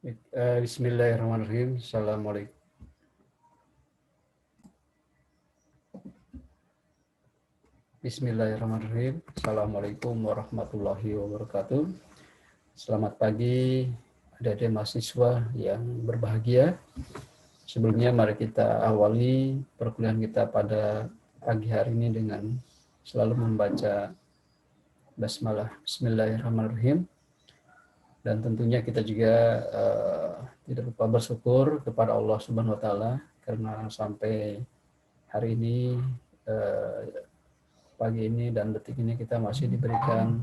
Bismillahirrahmanirrahim. Assalamualaikum. Bismillahirrahmanirrahim. Assalamualaikum warahmatullahi wabarakatuh. Selamat pagi adik-adik mahasiswa yang berbahagia. Sebelumnya mari kita awali perkuliahan kita pada pagi hari ini dengan selalu membaca basmalah. Bismillahirrahmanirrahim. Dan tentunya kita juga tidak lupa bersyukur kepada Allah Subhanahu wa taala karena sampai hari ini pagi ini dan detik ini kita masih diberikan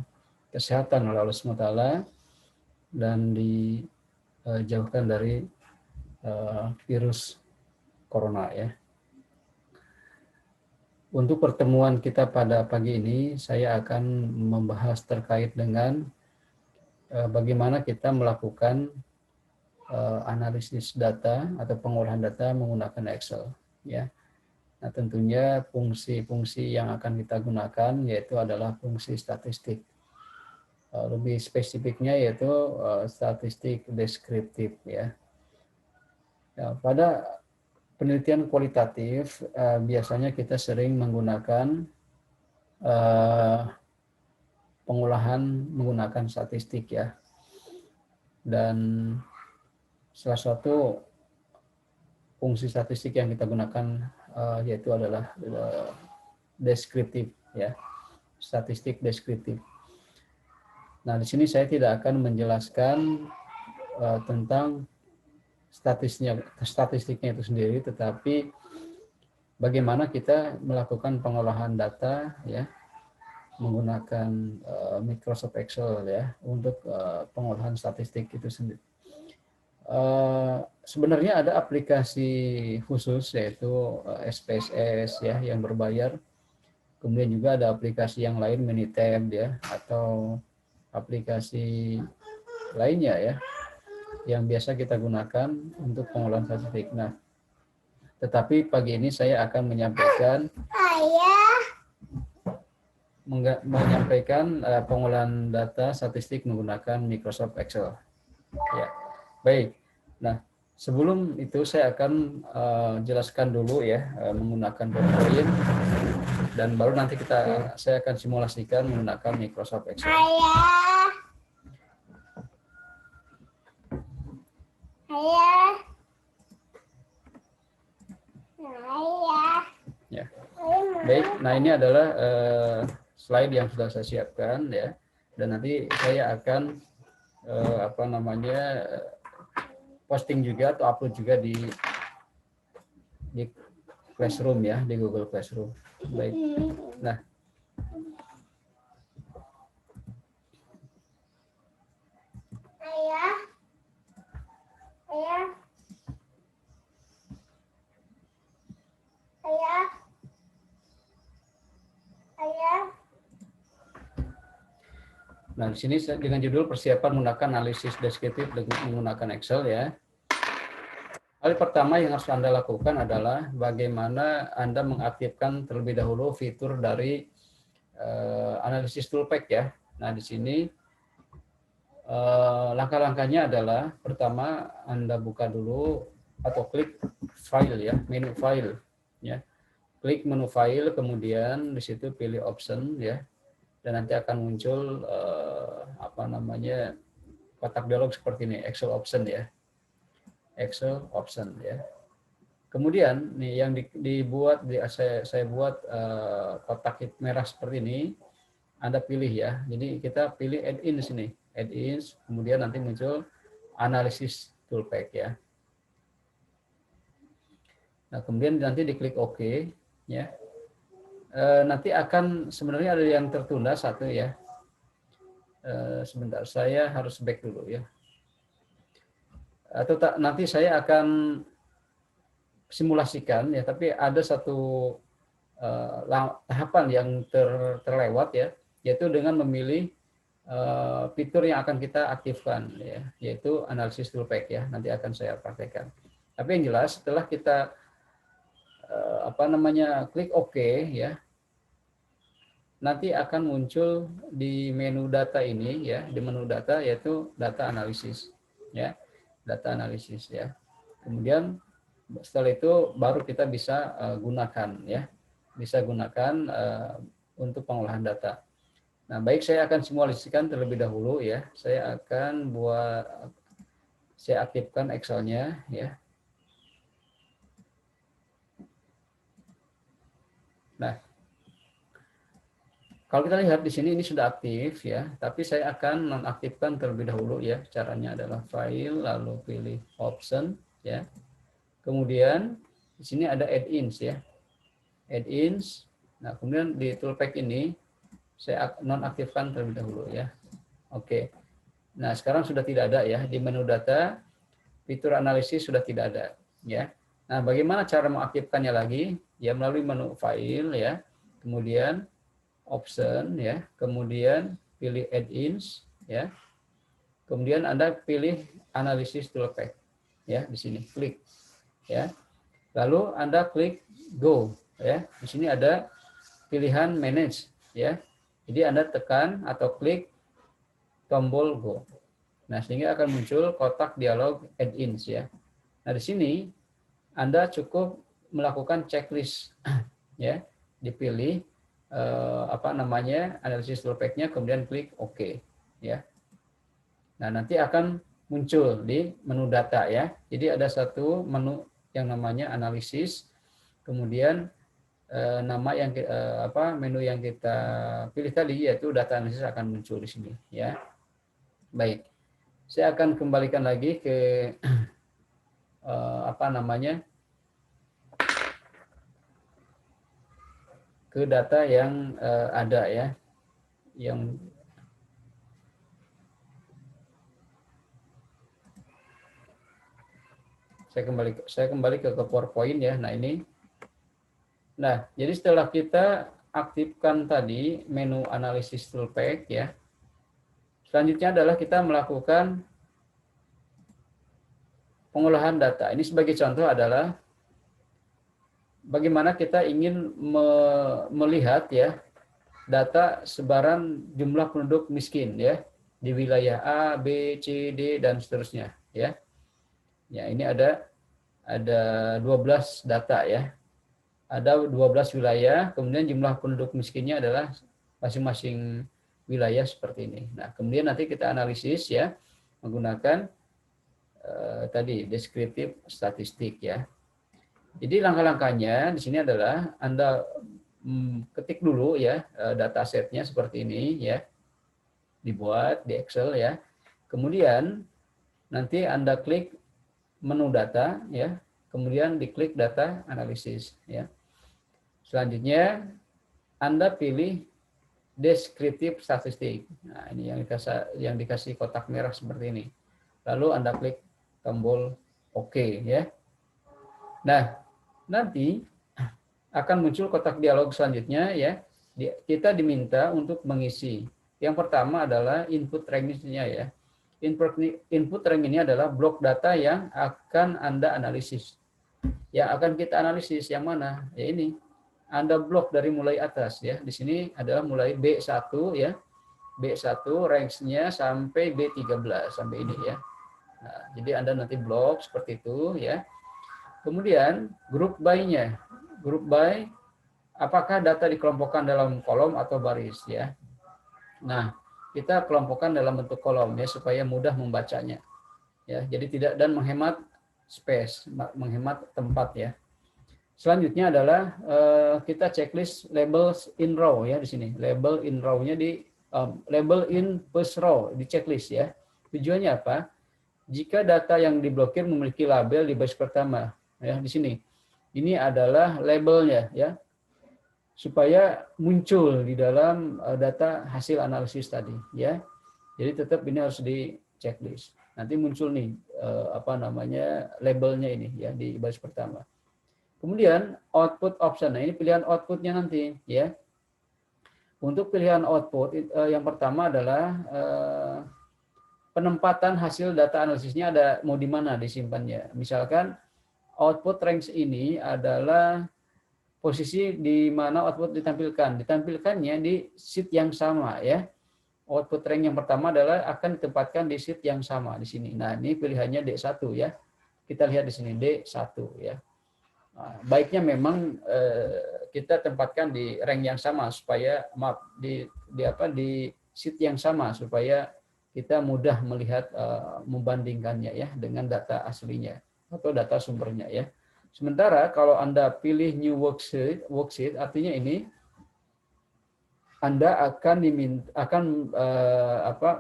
kesehatan oleh Allah Subhanahu wa taala dan dijauhkan dari virus corona ya. Untuk pertemuan kita pada pagi ini saya akan membahas terkait dengan bagaimana kita melakukan analisis data atau pengolahan data menggunakan Excel ya. Nah, tentunya fungsi-fungsi yang akan kita gunakan yaitu adalah fungsi statistik. Lebih spesifiknya yaitu statistik deskriptif ya. Pada penelitian kualitatif biasanya kita sering menggunakan pengolahan menggunakan statistik ya. Dan salah satu fungsi statistik yang kita gunakan yaitu adalah deskriptif ya, statistik deskriptif. Nah, di sini saya tidak akan menjelaskan tentang statistiknya itu sendiri, tetapi bagaimana kita melakukan pengolahan data ya menggunakan Microsoft Excel ya untuk pengolahan statistik itu sendiri. Sebenarnya ada aplikasi khusus yaitu SPSS ya yang berbayar. Kemudian juga ada aplikasi yang lain Minitab ya atau aplikasi lainnya ya yang biasa kita gunakan untuk pengolahan statistik. Nah, tetapi pagi ini saya akan menyampaikan pengolahan data statistik menggunakan Microsoft Excel. Ya, baik. Nah, sebelum itu saya akan jelaskan dulu ya menggunakan PowerPoint dan baru nanti saya akan simulasikan menggunakan Microsoft Excel. Ya. Baik, nah ini adalah slide yang sudah saya siapkan ya, dan nanti saya akan posting juga atau upload juga di Classroom ya, di Google Classroom. Baik. Nah, Nah, di sini dengan judul persiapan menggunakan analisis deskriptif menggunakan Excel ya. Hal pertama yang harus Anda lakukan adalah bagaimana Anda mengaktifkan terlebih dahulu fitur dari analisis toolpack ya. Nah, di sini langkah-langkahnya adalah pertama Anda buka dulu atau klik file ya, menu file ya. Klik menu file, kemudian di situ pilih option ya. Dan nanti akan muncul kotak dialog seperti ini, Excel option ya. Excel option ya. Kemudian nih yang dibuat saya buat kotak merah seperti ini, Anda pilih ya. Jadi kita pilih add-in sini, add-in, kemudian nanti muncul analisis toolpack ya. Nah, kemudian nanti diklik OK ya. Nanti akan sebenarnya ada yang tertunda satu ya. Sebentar, saya harus back dulu ya. Atau nanti saya akan simulasikan ya, tapi ada satu tahapan yang terlewat ya, yaitu dengan memilih fitur yang akan kita aktifkan ya, yaitu analisis toolpack ya. Nanti akan saya praktekkan. Tapi yang jelas setelah kita klik OK ya, nanti akan muncul di menu data ini ya, di menu data yaitu data analisis ya. data analisis ya. Kemudian setelah itu baru kita bisa gunakan ya, bisa gunakan untuk pengolahan data. Nah, baik, saya akan simulasikan terlebih dahulu ya. Saya akan saya aktifkan Excel-nya ya. Nah, kalau kita lihat di sini ini sudah aktif ya, tapi saya akan nonaktifkan terlebih dahulu ya. Caranya adalah file lalu pilih option ya. Kemudian di sini ada add-ins ya. Add-ins. Nah, kemudian di toolpack ini saya nonaktifkan terlebih dahulu ya. Oke. Nah, sekarang sudah tidak ada ya di menu data, fitur analisis sudah tidak ada ya. Nah, bagaimana cara mengaktifkannya lagi? Ya melalui menu file ya. Kemudian option ya, kemudian pilih add-ins ya. Kemudian Anda pilih analisis toolpack ya, di sini klik ya. Lalu Anda klik go ya. Di sini ada pilihan manage ya. Jadi Anda tekan atau klik tombol go. Nah, sehingga akan muncul kotak dialog add-ins ya. Nah, di sini Anda cukup melakukan checklist ya. Dipilih analisis toolpack-nya, kemudian klik OK ya. Nah, nanti akan muncul di menu data ya. Jadi ada satu menu yang namanya analisis, kemudian menu yang kita pilih tadi yaitu data analisis akan muncul di sini ya. Baik. Saya akan kembalikan lagi ke ke data yang ada ya, yang saya kembali ke PowerPoint ya. Nah, ini. Nah, jadi setelah kita aktifkan tadi menu analisis toolpack ya. Selanjutnya adalah kita melakukan pengolahan data. Ini sebagai contoh adalah bagaimana kita ingin melihat ya data sebaran jumlah penduduk miskin ya di wilayah A, B, C, D dan seterusnya ya. Ya, ini ada 12 data ya. Ada 12 wilayah, kemudian jumlah penduduk miskinnya adalah masing-masing wilayah seperti ini. Nah, kemudian nanti kita analisis ya menggunakan tadi deskriptif statistik ya. Jadi langkah-langkahnya di sini adalah Anda ketik dulu ya data setnya seperti ini ya, dibuat di Excel ya. Kemudian nanti Anda klik menu data ya, kemudian diklik data analisis ya. Selanjutnya Anda pilih deskriptif statistik. Nah, ini yang dikasih kotak merah seperti ini. Lalu Anda klik tombol OK ya. Nah, nanti akan muncul kotak dialog selanjutnya ya. Kita diminta untuk mengisi. Yang pertama adalah input range-nya ya. Input range ini adalah blok data yang akan Anda analisis. Yang akan kita analisis yang mana? Ya ini. Anda blok dari mulai atas ya. Di sini adalah mulai B1 ya. B1 range-nya sampai B13 sampai ini ya. Nah, jadi Anda nanti blok seperti itu ya. Kemudian group by-nya. Group by apakah data dikelompokkan dalam kolom atau baris ya. Nah, kita kelompokkan dalam bentuk kolom ya supaya mudah membacanya. Ya, jadi tidak dan menghemat space, menghemat tempat ya. Selanjutnya adalah kita checklist labels in row ya di sini. Label in row-nya label in first row di checklist ya. Tujuannya apa? Jika data yang diblokir memiliki label di baris pertama ya di sini. Ini adalah labelnya ya. Supaya muncul di dalam data hasil analisis tadi ya. Jadi tetap ini harus di checklist. Nanti muncul nih labelnya ini ya di baris pertama. Kemudian output option. Nah, ini pilihan outputnya nanti ya. Untuk pilihan output yang pertama adalah penempatan hasil data analisisnya ada mau di mana disimpannya. Misalkan output range ini adalah posisi di mana output ditampilkan. Ditampilkannya di sheet yang sama ya. output rank yang pertama adalah akan ditempatkan di sheet yang sama di sini. Nah, ini pilihannya D1 ya. Kita lihat di sini D1 ya. Nah, baiknya memang kita tempatkan di rank yang sama supaya di sheet yang sama supaya kita mudah melihat membandingkannya ya dengan data aslinya atau data sumbernya ya. Sementara kalau Anda pilih new worksheet artinya ini Anda akan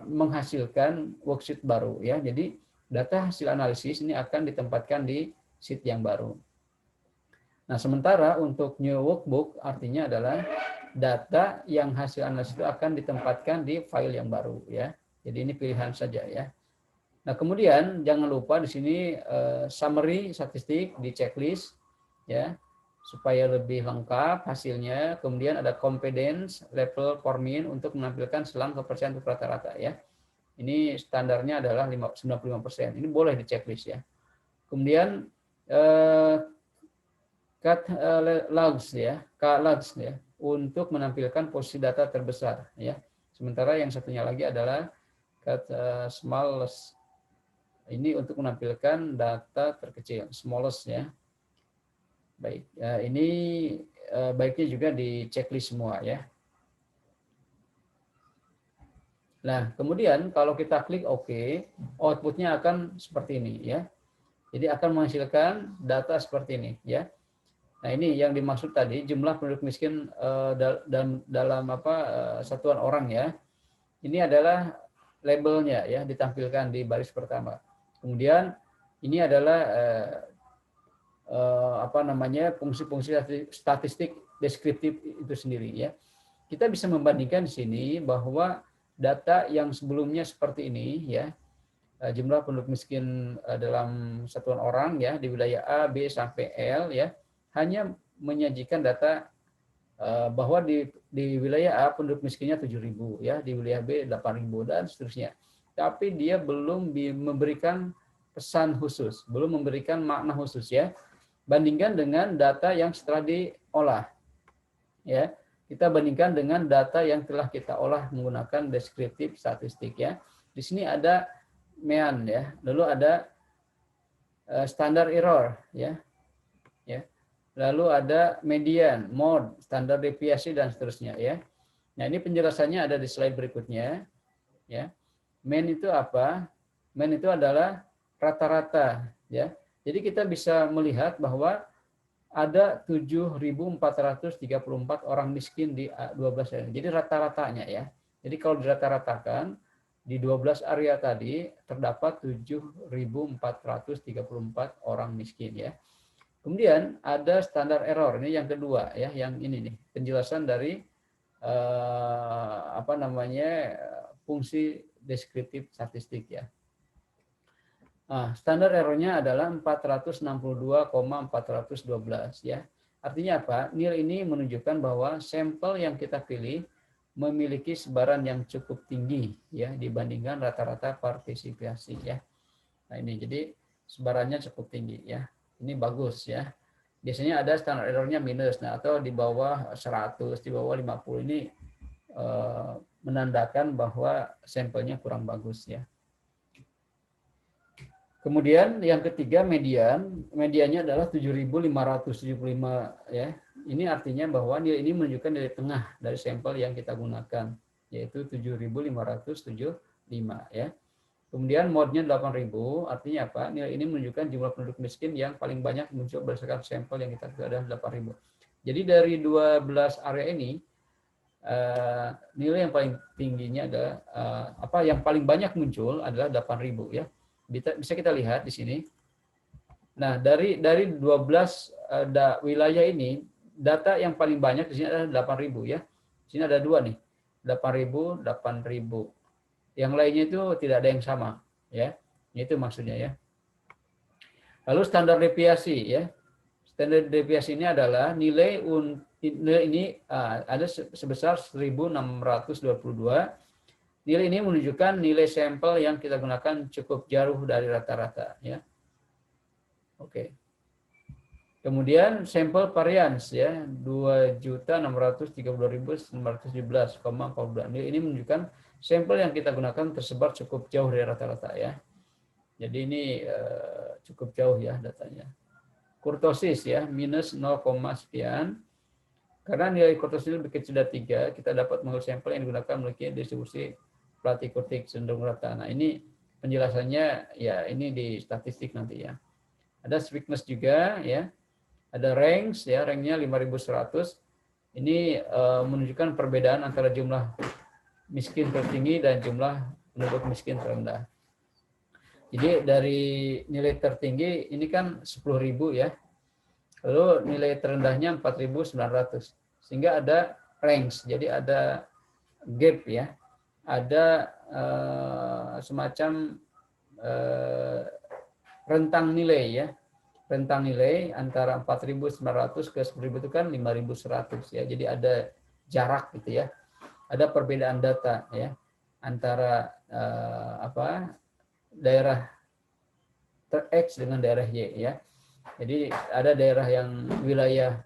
menghasilkan worksheet baru ya. Jadi data hasil analisis ini akan ditempatkan di sheet yang baru. Nah, sementara untuk new workbook artinya adalah data yang hasil analisis itu akan ditempatkan di file yang baru ya. Jadi ini pilihan saja ya. Nah, kemudian jangan lupa di sini summary statistik di checklist ya supaya lebih lengkap hasilnya. Kemudian ada confidence level for mean untuk menampilkan selang kepercayaan untuk rata-rata ya. Ini standarnya adalah 95%. Ini boleh di checklist ya. Kemudian cut logs ya, untuk menampilkan posisi data terbesar ya. Sementara yang satunya lagi adalah cut smallest. Ini untuk menampilkan data terkecil, smallest ya. Baik, ini baiknya juga di checklist semua ya. Nah, kemudian kalau kita klik OK, outputnya akan seperti ini ya. Jadi akan menghasilkan data seperti ini ya. Nah, ini yang dimaksud tadi jumlah penduduk miskin dalam satuan orang ya. Ini adalah labelnya ya, ditampilkan di baris pertama. Kemudian ini adalah fungsi-fungsi statistik deskriptif itu sendiri ya. Kita bisa membandingkan di sini bahwa data yang sebelumnya seperti ini ya, jumlah penduduk miskin dalam satuan orang ya di wilayah A, B sampai L ya, hanya menyajikan data bahwa di wilayah A penduduk miskinnya 7.000 ya, di wilayah B 8.000 dan seterusnya. Tapi dia belum memberikan pesan khusus, belum memberikan makna khusus ya. Bandingkan dengan data yang setelah diolah. Ya, kita bandingkan dengan data yang telah kita olah menggunakan deskriptif statistik ya. Di sini ada mean ya, lalu ada standar error ya. Ya. Lalu ada median, mode, standar deviasi dan seterusnya ya. Nah, ini penjelasannya ada di slide berikutnya ya. Mean itu apa? Mean itu adalah rata-rata ya. Jadi kita bisa melihat bahwa ada 7.434 orang miskin di 12 area. Jadi rata-ratanya ya. Jadi kalau dirata-ratakan di 12 area tadi terdapat 7.434 orang miskin ya. Kemudian ada standar error, ini yang kedua ya, yang ini nih penjelasan dari fungsi deskriptif statistik ya. Nah, standar errornya adalah 462,412 ya. Artinya apa? Nilai ini menunjukkan bahwa sampel yang kita pilih memiliki sebaran yang cukup tinggi ya dibandingkan rata-rata partisipasi ya. Nah, ini jadi sebarannya cukup tinggi ya. Ini bagus ya. Biasanya ada standar errornya minus, nah atau di bawah 100, di bawah 50 ini menandakan bahwa sampelnya kurang bagus ya. Kemudian yang ketiga median, mediannya adalah 7.575 ya. Ini artinya bahwa nilai ini menunjukkan nilai tengah dari sampel yang kita gunakan, yaitu 7.575 ya. Kemudian mode-nya 8.000, artinya apa? Nilai ini menunjukkan jumlah penduduk miskin yang paling banyak muncul berdasarkan sampel yang kita adalah 8.000. Jadi dari 12 area ini, nilai yang paling tingginya adalah yang paling banyak muncul adalah 8.000 ya. Bisa kita lihat di sini. Nah, dari 12 wilayah ini, data yang paling banyak di sini adalah 8.000 ya. Di sini ada dua nih, 8.000, 8.000. Yang lainnya itu tidak ada yang sama ya. Itu maksudnya ya. Lalu standar deviasi ya. Standar deviasi ini adalah nilai ini ada sebesar 1.622. Nilai ini menunjukkan nilai sampel yang kita gunakan cukup jauh dari rata-rata ya. Oke. Kemudian sampel variance ya 2.632.917,42. Nilai ini menunjukkan sampel yang kita gunakan tersebar cukup jauh dari rata-rata ya. Jadi ini cukup jauh ya datanya. Kurtosis ya, minus 0, sekian. Karena nilai kurtosis lebih kecil dari 3, kita dapat mengambil sampel yang digunakan memiliki distribusi platik-kurtik cenderung rata. Nah ini penjelasannya ya ini di statistik nanti ya. Ada sweetness juga ya. Ada range ya, range-nya 5100. Ini menunjukkan perbedaan antara jumlah miskin tertinggi dan jumlah penduduk miskin terendah. Jadi dari nilai tertinggi ini kan 10.000 ya. Lalu nilai terendahnya 4.900. Sehingga ada range, jadi ada gap ya. Ada semacam rentang nilai ya. Rentang nilai antara 4.900 ke 10.000 itu kan 5.100 ya. Jadi ada jarak gitu ya. Ada perbedaan data ya antara daerah X dengan daerah Y ya. Jadi ada daerah yang wilayah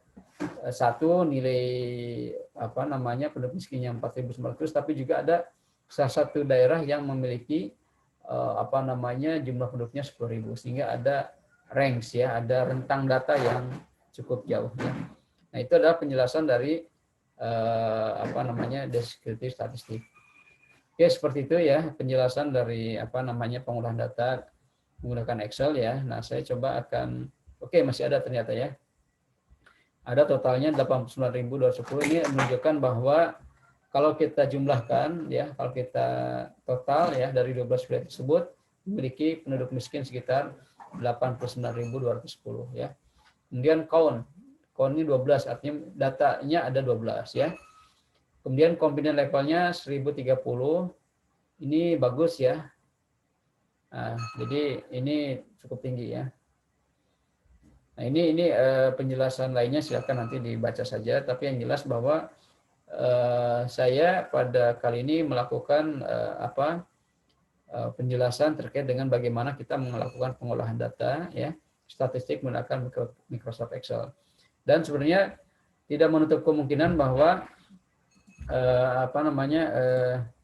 satu nilai penduduk miskinnya 4.900, tapi juga ada salah satu daerah yang memiliki jumlah penduduknya 10.000, sehingga ada range ya, ada rentang data yang cukup jauh ya. Nah, itu adalah penjelasan dari deskriptif statistik. Oke, seperti itu ya penjelasan dari pengolahan data menggunakan Excel ya. Nah, saya coba akan masih ada ternyata ya. Ada totalnya 89.210. Ini menunjukkan bahwa kalau kita jumlahkan ya, kalau kita total ya dari 12 wilayah tersebut memiliki penduduk miskin sekitar 89.210 ya. Kemudian count ini 12, artinya datanya ada 12 ya. Kemudian confidence levelnya 1030. Ini bagus ya. Nah, jadi ini cukup tinggi ya. Nah, ini penjelasan lainnya silakan nanti dibaca saja, tapi yang jelas bahwa saya pada kali ini melakukan penjelasan terkait dengan bagaimana kita melakukan pengolahan data ya, statistik menggunakan Microsoft Excel. Dan sebenarnya tidak menutup kemungkinan bahwa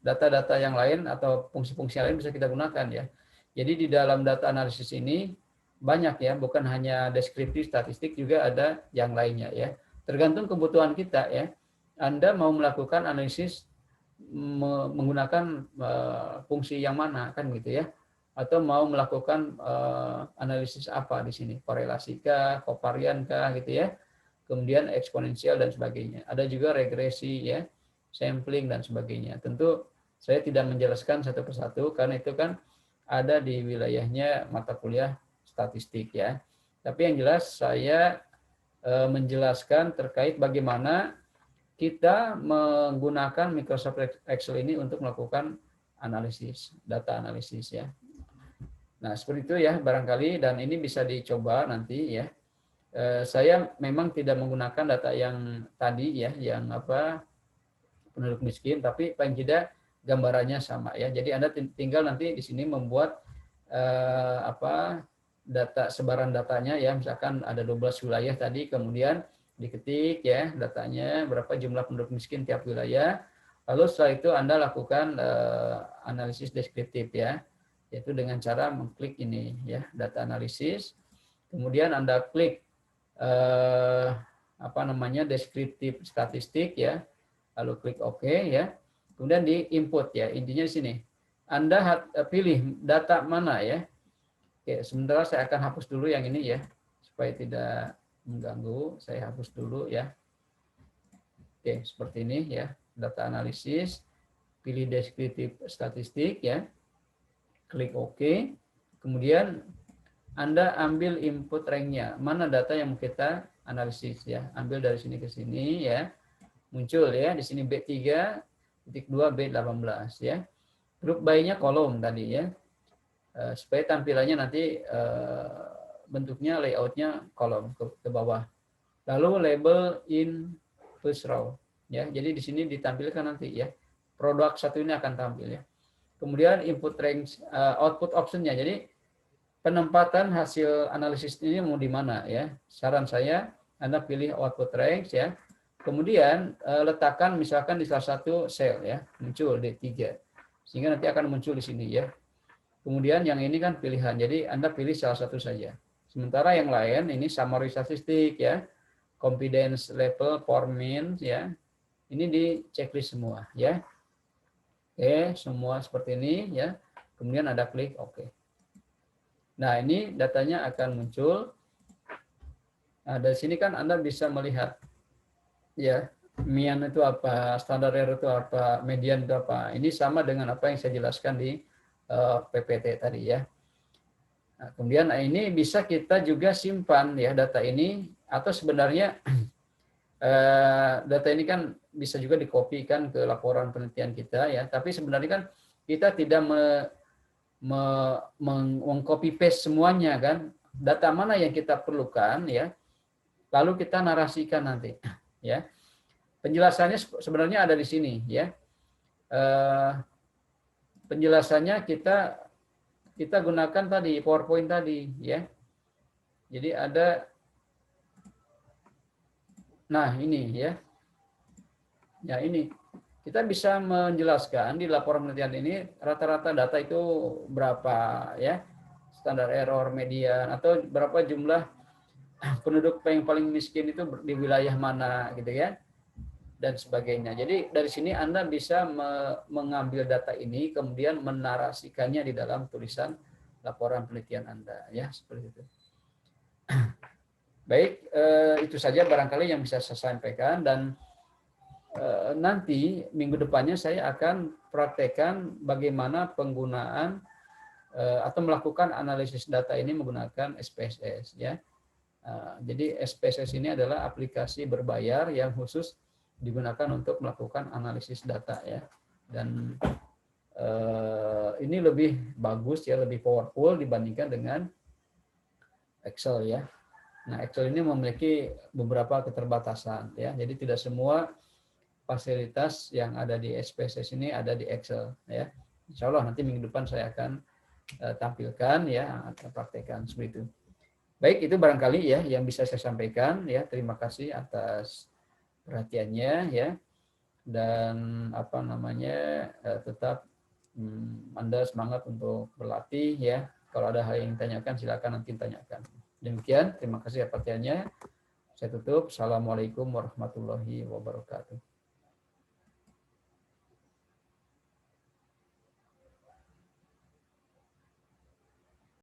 data-data yang lain atau fungsi-fungsi lain bisa kita gunakan ya. Jadi di dalam data analisis ini banyak ya, bukan hanya deskriptif statistik, juga ada yang lainnya ya. Tergantung kebutuhan kita ya. Anda mau melakukan analisis menggunakan fungsi yang mana kan gitu ya, atau mau melakukan analisis apa di sini, korelasi kah, kovarian kah gitu ya, kemudian eksponensial dan sebagainya. Ada juga regresi ya, sampling dan sebagainya. Tentu saya tidak menjelaskan satu persatu karena itu kan ada di wilayahnya mata kuliah statistik ya. Tapi yang jelas saya menjelaskan terkait bagaimana kita menggunakan Microsoft Excel ini untuk melakukan analisis, data analisis ya. Nah, seperti itu ya barangkali, dan ini bisa dicoba nanti ya. Saya memang tidak menggunakan data yang tadi ya, yang penduduk miskin, tapi paling tidak gambarannya sama ya. Jadi Anda tinggal nanti di sini membuat data sebaran datanya ya, misalkan ada 12 wilayah tadi, kemudian diketik ya datanya berapa jumlah penduduk miskin tiap wilayah. Lalu setelah itu Anda lakukan analisis deskriptif ya, yaitu dengan cara mengklik ini ya, data analisis. Kemudian Anda klik deskriptif statistik ya, lalu klik OK ya. Kemudian di input ya, intinya di sini Anda pilih data mana ya. Oke, sementara saya akan hapus dulu yang ini ya, supaya tidak mengganggu. Saya hapus dulu ya. Oke, seperti ini ya, data analisis, pilih deskriptif statistik ya, klik OK. Kemudian Anda ambil input rank-nya, mana data yang mau kita analisis ya. Ambil dari sini ke sini ya. Muncul ya di sini B3 titik 2 B18 ya. Group by-nya kolom tadi ya. Supaya tampilannya nanti bentuknya layoutnya kolom ke bawah. Lalu label in first row ya. Jadi di sini ditampilkan nanti ya. Produk satu ini akan tampil ya. Kemudian input range output optionnya. Jadi penempatan hasil analisis ini mau di mana ya. Saran saya Anda pilih output range ya. Kemudian letakkan misalkan di salah satu sel ya, muncul D3. Sehingga nanti akan muncul di sini ya. Kemudian yang ini kan pilihan. Jadi Anda pilih salah satu saja. Sementara yang lain ini summary statistik ya. Confidence level for mean ya. Ini di checklist semua ya. Oke, semua seperti ini ya. Kemudian ada klik oke. Nah, ini datanya akan muncul. Nah, dari sini kan Anda bisa melihat ya, mean itu apa, standar error itu apa, median itu apa. Ini sama dengan apa yang saya jelaskan di PPT tadi ya. Nah, kemudian ini bisa kita juga simpan ya data ini, atau sebenarnya data ini kan bisa juga dikopikan ke laporan penelitian kita ya, tapi sebenarnya kan kita tidak mengcopy paste semuanya kan, data mana yang kita perlukan ya, lalu kita narasikan nanti ya. Penjelasannya sebenarnya ada di sini ya. Penjelasannya kita gunakan tadi PowerPoint tadi ya. Jadi ada, nah ini ya. Ya ini kita bisa menjelaskan di laporan penelitian ini rata-rata data itu berapa ya, standar error, median, atau berapa jumlah penduduk yang paling miskin itu di wilayah mana gitu ya, dan sebagainya. Jadi dari sini Anda bisa mengambil data ini kemudian menarasikannya di dalam tulisan laporan penelitian Anda ya, seperti itu. Baik, itu saja barangkali yang bisa saya sampaikan, dan nanti minggu depannya saya akan praktekkan bagaimana penggunaan atau melakukan analisis data ini menggunakan SPSS ya. Jadi SPSS ini adalah aplikasi berbayar yang khusus digunakan untuk melakukan analisis data ya. Dan ini lebih bagus ya, lebih powerful dibandingkan dengan Excel ya. Nah, Excel ini memiliki beberapa keterbatasan ya. Jadi tidak semua fasilitas yang ada di SPSS ini ada di Excel ya. Insya Allah nanti minggu depan saya akan tampilkan ya, akan praktekkan seperti itu. Baik, itu barangkali ya yang bisa saya sampaikan ya. Terima kasih atas perhatiannya ya, dan apa namanya, tetap Anda semangat untuk berlatih ya. Kalau ada hal yang ditanyakan silakan nanti tanyakan. Demikian, terima kasih atas perhatiannya. Saya tutup. Assalamualaikum warahmatullahi wabarakatuh.